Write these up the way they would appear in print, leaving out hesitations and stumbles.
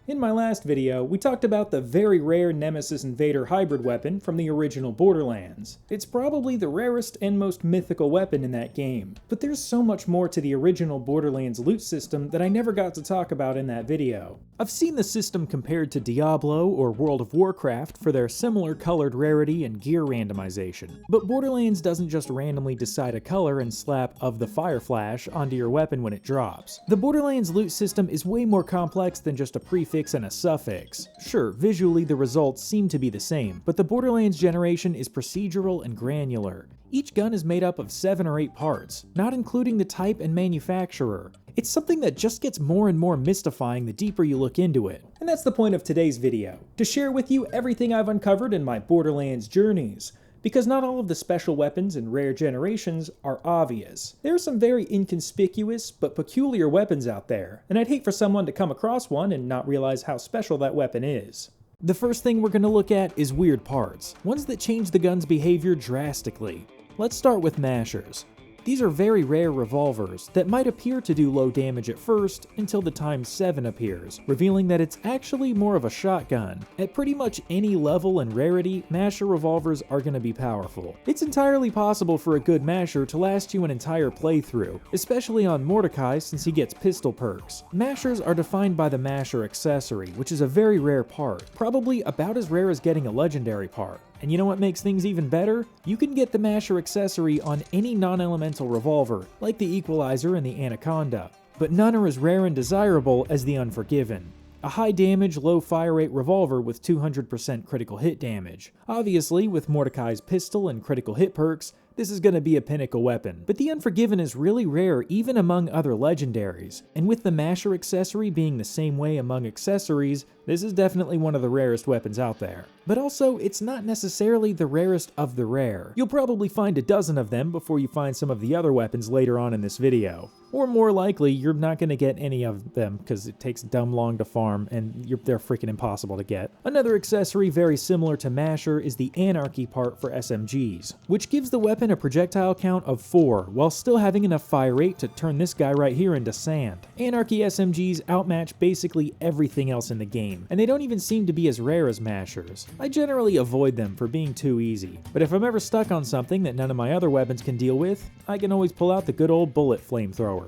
In my last video, we talked about the very rare Nemesis Invader hybrid weapon from the original Borderlands. It's probably the rarest and most mythical weapon in that game, but there's so much more to the original Borderlands loot system that I never got to talk about in that video. I've seen the system compared to Diablo or World of Warcraft for their similar colored rarity and gear randomization, but Borderlands doesn't just randomly decide a color and slap "of the fire flash" onto your weapon when it drops. The Borderlands loot system is way more complex than just a prefix and a suffix. Sure, visually the results seem to be the same, but the Borderlands generation is procedural and granular. Each gun is made up of 7 or 8 parts, not including the type and manufacturer. It's something that just gets more and more mystifying the deeper you look into it. And that's the point of today's video, to share with you everything I've uncovered in my Borderlands journeys. Because not all of the special weapons and rare generations are obvious. There are some very inconspicuous but peculiar weapons out there, and I'd hate for someone to come across one and not realize how special that weapon is. The first thing we're going to look at is weird parts, ones that change the gun's behavior drastically. Let's start with mashers. These are very rare revolvers that might appear to do low damage at first until the ×7 appears, revealing that it's actually more of a shotgun. At pretty much any level and rarity, masher revolvers are going to be powerful. It's entirely possible for a good masher to last you an entire playthrough, especially on Mordecai since he gets pistol perks. Mashers are defined by the masher accessory, which is a very rare part, probably about as rare as getting a legendary part. And you know what makes things even better? You can get the masher accessory on any non-elemental revolver, like the Equalizer and the Anaconda, but none are as rare and desirable as the Unforgiven. A high damage, low fire rate revolver with 200% critical hit damage. Obviously, with Mordecai's pistol and critical hit perks, this is going to be a pinnacle weapon, but the Unforgiven is really rare even among other legendaries, and with the masher accessory being the same way among accessories, this is definitely one of the rarest weapons out there. But also, it's not necessarily the rarest of the rare. You'll probably find a dozen of them before you find some of the other weapons later on in this video. Or more likely, you're not going to get any of them because it takes dumb long to farm and they're freaking impossible to get. Another accessory very similar to masher is the Anarchy part for SMGs, which gives the weapon a projectile count of 4 while still having enough fire rate to turn this guy right here into sand. Anarchy SMGs outmatch basically everything else in the game, and they don't even seem to be as rare as mashers. I generally avoid them for being too easy, but if I'm ever stuck on something that none of my other weapons can deal with, I can always pull out the good old bullet flamethrower.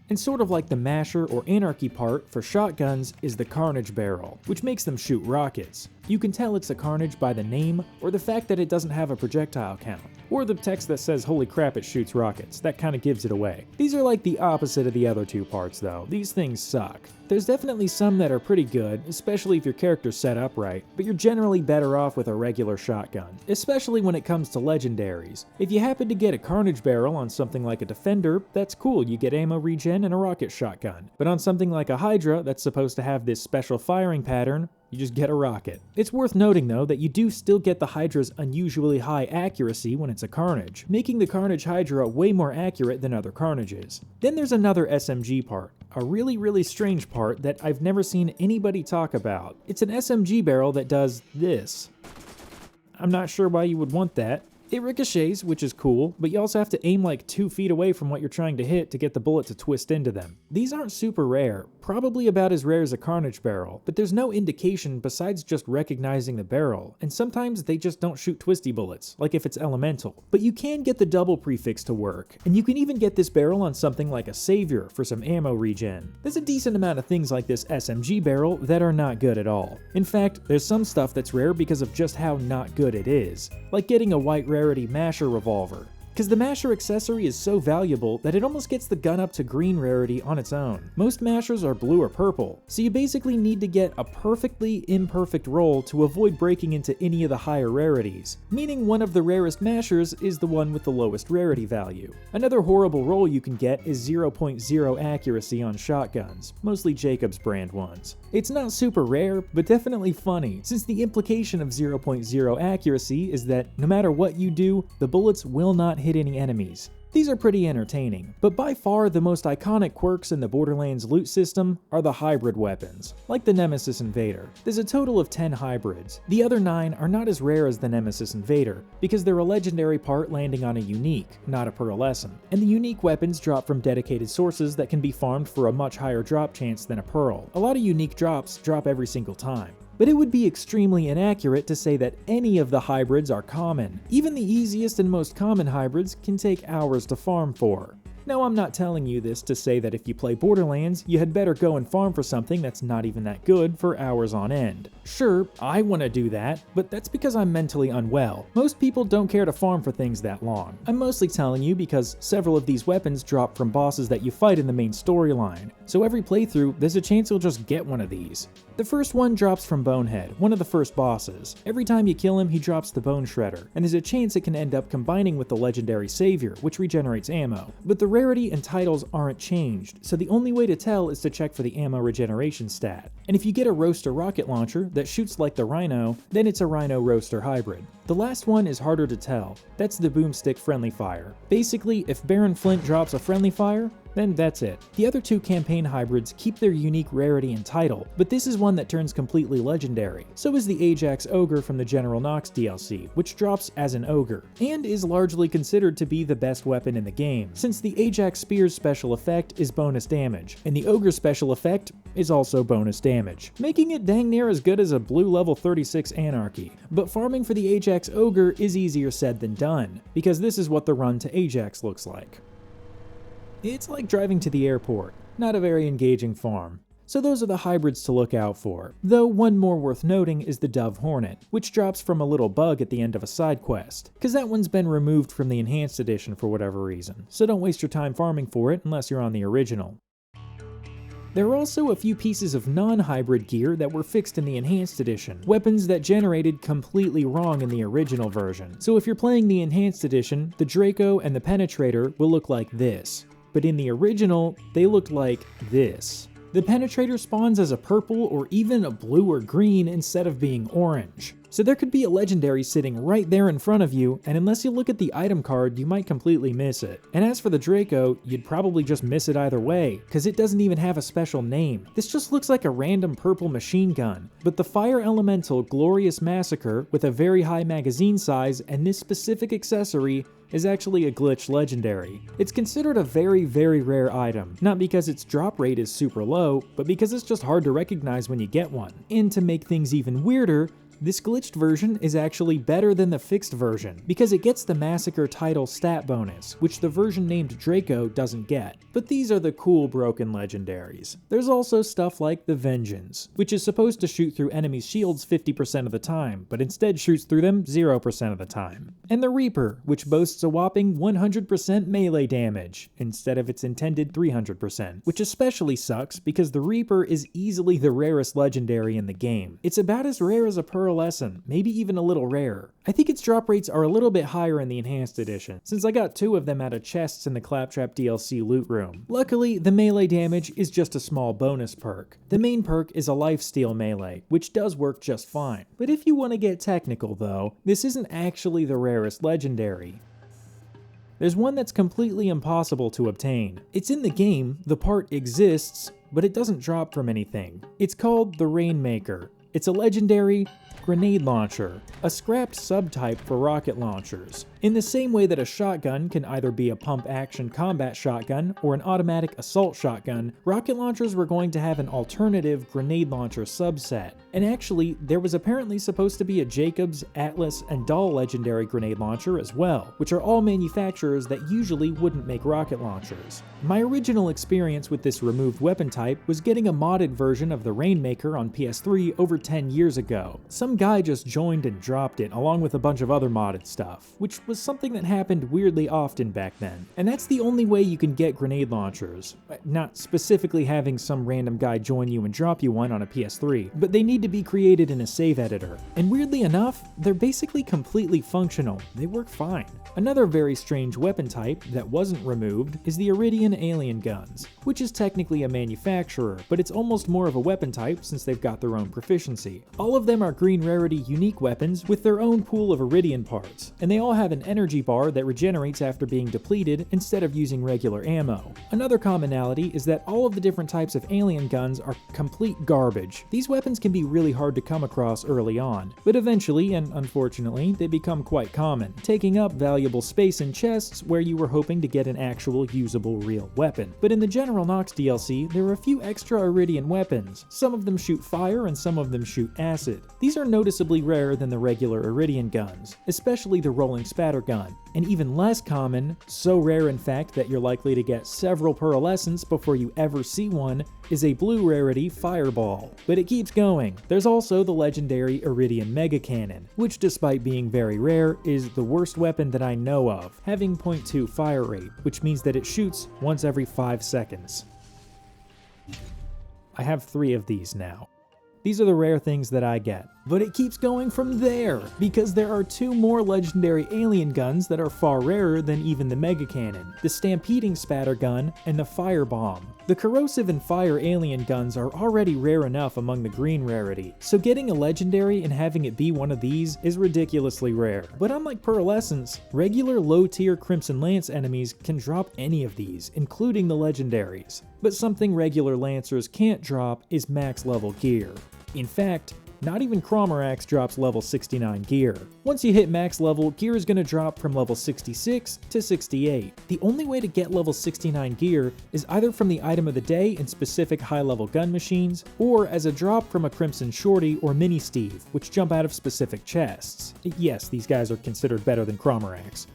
And sort of like the masher or anarchy part for shotguns is the carnage barrel, which makes them shoot rockets. You can tell it's a carnage by the name or the fact that it doesn't have a projectile count, or the text that says holy crap it shoots rockets. That kind of gives it away. These are like the opposite of the other two parts though. These things suck. There's definitely some that are pretty good, especially if your character's set up right, but you're generally better off with a regular shotgun, especially when it comes to legendaries. If you happen to get a carnage barrel on something like a defender, that's cool, you get ammo regen and a rocket shotgun. But on something like a Hydra that's supposed to have this special firing pattern, you just get a rocket. It's worth noting though that you do still get the Hydra's unusually high accuracy when it's a Carnage, making the Carnage Hydra way more accurate than other Carnages. Then there's another SMG part, a really strange part that I've never seen anybody talk about. It's an SMG barrel that does this. I'm not sure why you would want that. It ricochets, which is cool, but you also have to aim like 2 feet away from what you're trying to hit to get the bullet to twist into them. These aren't super rare, probably about as rare as a Carnage barrel, but there's no indication besides just recognizing the barrel, and sometimes they just don't shoot twisty bullets, like if it's elemental. But you can get the double prefix to work, and you can even get this barrel on something like a Savior for some ammo regen. There's a decent amount of things like this SMG barrel that are not good at all. In fact, there's some stuff that's rare because of just how not good it is, like getting a white rarity masher revolver. Because the masher accessory is so valuable that it almost gets the gun up to green rarity on its own. Most mashers are blue or purple, so you basically need to get a perfectly imperfect roll to avoid breaking into any of the higher rarities, meaning one of the rarest mashers is the one with the lowest rarity value. Another horrible roll you can get is 0.0 accuracy on shotguns, mostly Jacobs brand ones. It's not super rare, but definitely funny, since the implication of 0.0 accuracy is that no matter what you do, the bullets will not hit any enemies. These are pretty entertaining, but by far the most iconic quirks in the Borderlands loot system are the hybrid weapons, like the Nemesis Invader. There's a total of 10 hybrids. The other 9 are not as rare as the Nemesis Invader, because they're a legendary part landing on a unique, not a pearlescent. And the unique weapons drop from dedicated sources that can be farmed for a much higher drop chance than a pearl. A lot of unique drops drop every single time. But it would be extremely inaccurate to say that any of the hybrids are common. Even the easiest and most common hybrids can take hours to farm for. Now, I'm not telling you this to say that if you play Borderlands, you had better go and farm for something that's not even that good for hours on end. Sure, I want to do that, but that's because I'm mentally unwell. Most people don't care to farm for things that long. I'm mostly telling you because several of these weapons drop from bosses that you fight in the main storyline, so every playthrough, there's a chance you'll just get one of these. The first one drops from Bonehead, one of the first bosses. Every time you kill him, he drops the Bone Shredder, and there's a chance it can end up combining with the legendary Savior, which regenerates ammo. But the rarity and titles aren't changed, so the only way to tell is to check for the ammo regeneration stat. And if you get a Roaster rocket launcher that shoots like the Rhino, then it's a Rhino Roaster hybrid. The last one is harder to tell. That's the Boomstick Friendly Fire. Basically, if Baron Flint drops a Friendly Fire, then that's it. The other 2 campaign hybrids keep their unique rarity and title, but this is one that turns completely legendary. So is the Ajax Ogre from the General Knox DLC, which drops as an Ogre, and is largely considered to be the best weapon in the game, since the Ajax Spear's special effect is bonus damage, and the Ogre's special effect is also bonus damage, making it dang near as good as a blue level 36 Anarchy. But farming for the Ajax Ogre is easier said than done, because this is what the run to Ajax looks like. It's like driving to the airport, not a very engaging farm. So those are the hybrids to look out for, though one more worth noting is the Dove Hornet, which drops from a little bug at the end of a side quest, cause that one's been removed from the Enhanced Edition for whatever reason, so don't waste your time farming for it unless you're on the original. There are also a few pieces of non-hybrid gear that were fixed in the Enhanced Edition, weapons that generated completely wrong in the original version. So if you're playing the Enhanced Edition, the Draco and the Penetrator will look like this. But in the original, they looked like this. The Penetrator spawns as a purple or even a blue or green instead of being orange. So there could be a legendary sitting right there in front of you, and unless you look at the item card, you might completely miss it. And as for the Draco, you'd probably just miss it either way, cause it doesn't even have a special name. This just looks like a random purple machine gun. But the Fire Elemental Glorious Massacre with a very high magazine size and this specific accessory is actually a glitch legendary. It's considered a very, very rare item, not because its drop rate is super low, but because it's just hard to recognize when you get one. And to make things even weirder, this glitched version is actually better than the fixed version, because it gets the Massacre title stat bonus, which the version named Draco doesn't get. But these are the cool broken legendaries. There's also stuff like the Vengeance, which is supposed to shoot through enemies' shields 50% of the time, but instead shoots through them 0% of the time. And the Reaper, which boasts a whopping 100% melee damage, instead of its intended 300%, which especially sucks because the Reaper is easily the rarest legendary in the game. It's about as rare as a Pearlescent, maybe even a little rarer. I think its drop rates are a little bit higher in the Enhanced Edition, since I got 2 of them out of chests in the Claptrap DLC loot room. Luckily, the melee damage is just a small bonus perk. The main perk is a lifesteal melee, which does work just fine. But if you want to get technical though, this isn't actually the rarest legendary. There's one that's completely impossible to obtain. It's in the game, the part exists, but it doesn't drop from anything. It's called the Rainmaker. It's a legendary grenade launcher, a scrapped subtype for rocket launchers. In the same way that a shotgun can either be a pump-action combat shotgun or an automatic assault shotgun, rocket launchers were going to have an alternative grenade launcher subset. And actually, there was apparently supposed to be a Jacobs, Atlas, and Dahl legendary grenade launcher as well, which are all manufacturers that usually wouldn't make rocket launchers. My original experience with this removed weapon type was getting a modded version of the Rainmaker on PS3 over 10 years ago. Some guy just joined and dropped it along with a bunch of other modded stuff, which was something that happened weirdly often back then. And that's the only way you can get grenade launchers. Not specifically having some random guy join you and drop you one on a PS3, but they need to be created in a save editor. And weirdly enough, they're basically completely functional. They work fine. Another very strange weapon type that wasn't removed is the Eridian alien guns, which is technically a manufacturer, but it's almost more of a weapon type since they've got their own proficiency. All of them are green green rarity unique weapons with their own pool of Eridian parts, and they all have an energy bar that regenerates after being depleted instead of using regular ammo. Another commonality is that all of the different types of alien guns are complete garbage. These weapons can be really hard to come across early on, but eventually, and unfortunately, they become quite common, taking up valuable space in chests where you were hoping to get an actual usable real weapon. But in the General Knox DLC, there are a few extra Eridian weapons. Some of them shoot fire and some of them shoot acid. These are noticeably rarer than the regular Eridian guns, especially the rolling spatter gun, and even less common, so rare in fact that you're likely to get several pearlescents before you ever see one, is a blue rarity fireball. But it keeps going. There's also the legendary Eridian Mega Cannon, which despite being very rare, is the worst weapon that I know of, having 0.2 fire rate, which means that it shoots once every 5 seconds. I have 3 of these now. These are the rare things that I get. But it keeps going from there, because there are 2 more legendary alien guns that are far rarer than even the Mega Cannon, the Stampeding Spatter Gun and the Firebomb. The corrosive and fire alien guns are already rare enough among the green rarity, so getting a legendary and having it be one of these is ridiculously rare. But unlike pearlescents, regular low-tier Crimson Lance enemies can drop any of these, including the legendaries. But something regular Lancers can't drop is max level gear. In fact, not even Crawmerax drops level 69 gear. Once you hit max level, gear is going to drop from level 66 to 68. The only way to get level 69 gear is either from the item of the day in specific high-level gun machines, or as a drop from a Crimson Shorty or Mini Steve, which jump out of specific chests. Yes, these guys are considered better than Crawmerax.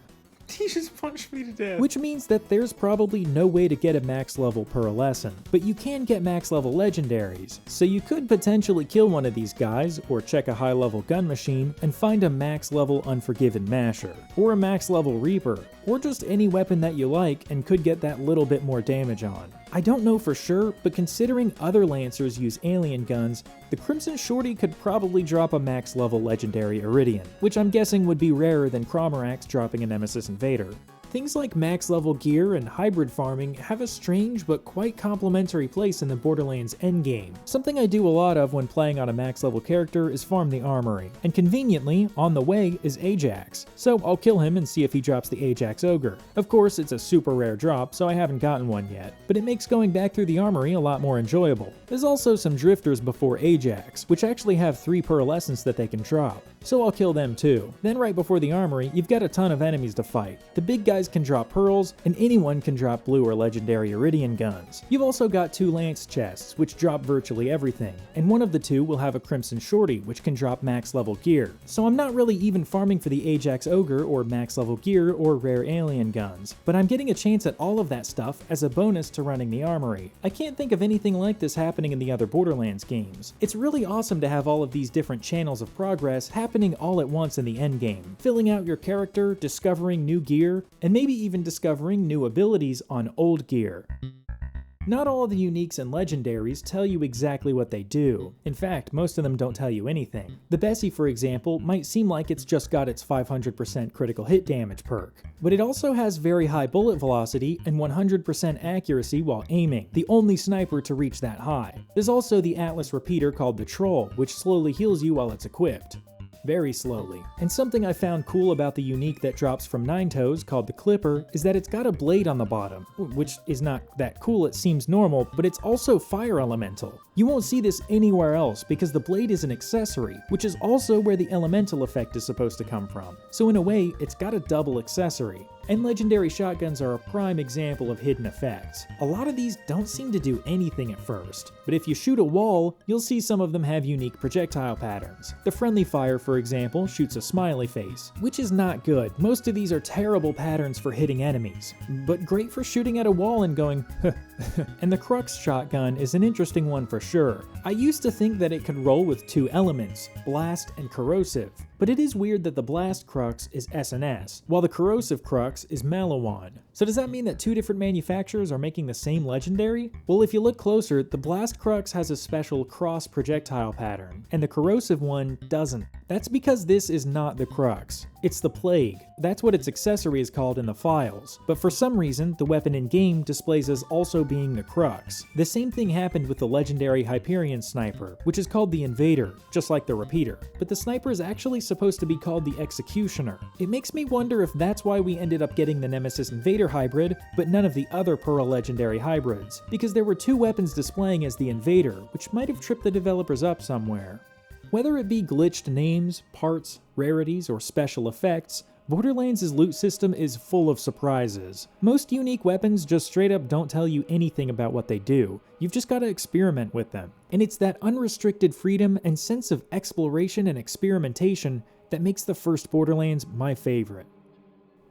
He just punched me to death. Which means that there's probably no way to get a max level pearlescent, but you can get max level legendaries, so you could potentially kill one of these guys, or check a high level gun machine and find a max level Unforgiven Masher, or a max level Reaper, or just any weapon that you like and could get that little bit more damage on. I don't know for sure, but considering other Lancers use alien guns, the Crimson Shorty could probably drop a max level legendary Eridian, which I'm guessing would be rarer than Crawmerax dropping a Nemesis Invader. Things like max level gear and hybrid farming have a strange but quite complimentary place in the Borderlands endgame. Something I do a lot of when playing on a max level character is farm the armory, and conveniently, on the way is Ajax, so I'll kill him and see if he drops the Ajax Ogre. Of course, it's a super rare drop, so I haven't gotten one yet, but it makes going back through the armory a lot more enjoyable. There's also some drifters before Ajax, which actually have 3 pearlescents that they can drop, so I'll kill them too. Then right before the armory, you've got a ton of enemies to fight. The big guys can drop pearls, and anyone can drop blue or legendary Eridian guns. You've also got 2 lance chests, which drop virtually everything, and one of the 2 will have a Crimson Shorty, which can drop max level gear. So I'm not really even farming for the Ajax Ogre or max level gear or rare alien guns, but I'm getting a chance at all of that stuff as a bonus to running the armory. I can't think of anything like this happening in the other Borderlands games. It's really awesome to have all of these different channels of progress happening all at once in the endgame, filling out your character, discovering new gear, and maybe even discovering new abilities on old gear. Not all of the uniques and legendaries tell you exactly what they do. In fact, most of them don't tell you anything. The Bessie, for example, might seem like it's just got its 500% critical hit damage perk, but it also has very high bullet velocity and 100% accuracy while aiming, the only sniper to reach that high. There's also the Atlas repeater called the Troll, which slowly heals you while it's equipped. Very slowly. And something I found cool about the unique that drops from Nine Toes, called the Clipper, is that it's got a blade on the bottom, which is not that cool, it seems normal, but it's also fire elemental. You won't see this anywhere else because the blade is an accessory, which is also where the elemental effect is supposed to come from. So in a way, it's got a double accessory. And legendary shotguns are a prime example of hidden effects. A lot of these don't seem to do anything at first, but if you shoot a wall, you'll see some of them have unique projectile patterns. The friendly fire, for example, shoots a smiley face, which is not good. Most of these are terrible patterns for hitting enemies, but great for shooting at a wall and going, And the Crux shotgun is an interesting one for sure. I used to think that it could roll with 2 elements, blast and corrosive, but it is weird that the blast Crux is SNS, while the corrosive Crux is Maliwan. So does that mean that two different manufacturers are making the same legendary? Well, if you look closer, the Blast Crux has a special cross projectile pattern, and the corrosive one doesn't. That's because this is not the Crux. It's the Plague. That's what its accessory is called in the files, but for some reason, the weapon in-game displays as also being the Crux. The same thing happened with the legendary Hyperion Sniper, which is called the Invader, just like the Repeater. But the Sniper is actually supposed to be called the Executioner. It makes me wonder if that's why we ended up getting the Nemesis Invader hybrid, but none of the other Pearl legendary hybrids, because there were two weapons displaying as the Invader, which might have tripped the developers up somewhere. Whether it be glitched names, parts, rarities, or special effects, Borderlands' loot system is full of surprises. Most unique weapons just straight up don't tell you anything about what they do, you've just gotta experiment with them. And it's that unrestricted freedom and sense of exploration and experimentation that makes the first Borderlands my favorite.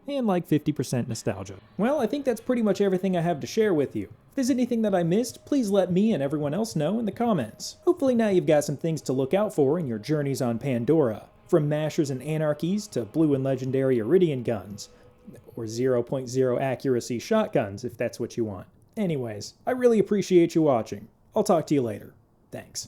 And like 50% nostalgia. Well, I think that's pretty much everything I have to share with you. If there's anything that I missed, please let me and everyone else know in the comments. Hopefully now you've got some things to look out for in your journeys on Pandora. From Mashers and Anarchies to blue and legendary Eridian guns. Or 0.0 accuracy shotguns, if that's what you want. Anyways, I really appreciate you watching. I'll talk to you later. Thanks.